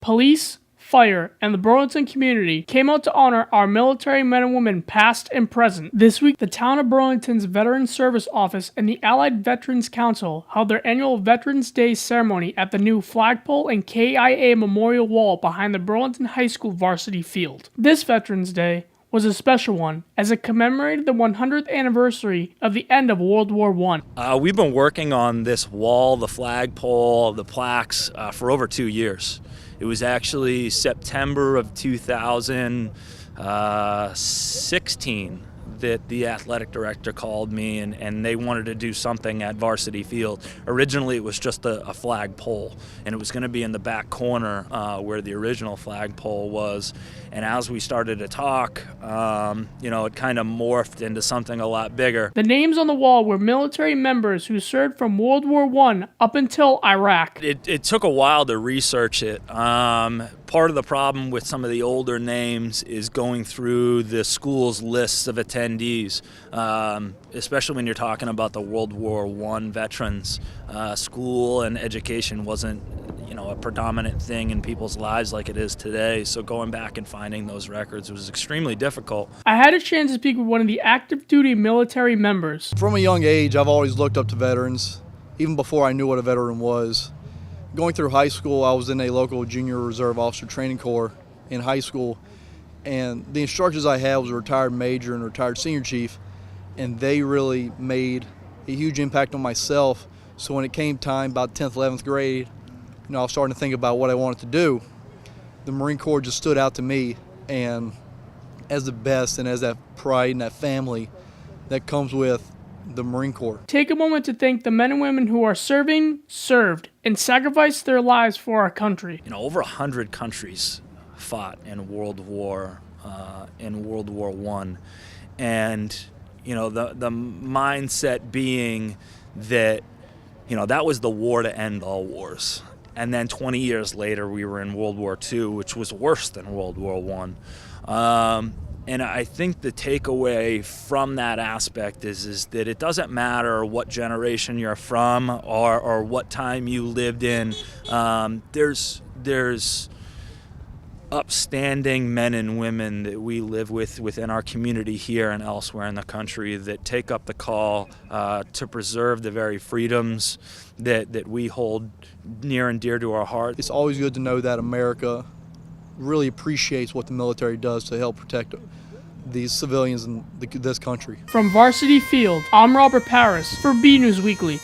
Police, fire, and the Burlington community came out to honor our military men and women past and present. This week, the town of Burlington's Veteran Service Office and the Allied Veterans Council held their annual Veterans Day ceremony at the new flagpole and KIA memorial wall behind the Burlington High School Varsity Field. This Veterans Day was a special one, as it commemorated the 100th anniversary of the end of World War I. We've been working on this wall, the flagpole, the plaques, for over 2 years. It was actually September of 2016 that the athletic director called me and they wanted to do something at Varsity Field. Originally it was just a flagpole, and it was going to be in the back corner where the original flagpole was. And as we started to talk, it kind of morphed into something a lot bigger. The names on the wall were military members who served from World War I up until Iraq. It took a while to research it. Part of the problem with some of the older names is going through the school's lists of attendees, especially when you're talking about the World War I veterans. School and education wasn't, a predominant thing in people's lives like it is today. So going back and finding those records was extremely difficult. I had a chance to speak with one of the active duty military members. From a young age, I've always looked up to veterans, even before I knew what a veteran was. Going through high school, I was in a local junior reserve officer training corps in high school, and the instructors I had was a retired major and retired senior chief, and they really made a huge impact on myself. So when it came time, about 10th, 11th grade, I was starting to think about what I wanted to do. The Marine Corps just stood out to me, and as the best and as that pride and that family that comes with the Marine Corps. Take a moment to thank the men and women who are serving, served, and sacrificed their lives for our country. Over 100 countries fought in World War I, and the mindset being that that was the war to end all wars. And then 20 years later, we were in World War II, which was worse than World War I. And I think the takeaway from that aspect is that it doesn't matter what generation you're from or what time you lived in. There's upstanding men and women that we live with within our community here and elsewhere in the country that take up the call to preserve the very freedoms that we hold near and dear to our heart. It's always good to know that America really appreciates what the military does to help protect these civilians in this country. From Varsity Field, I'm Robert Paris for BNEWS Weekly.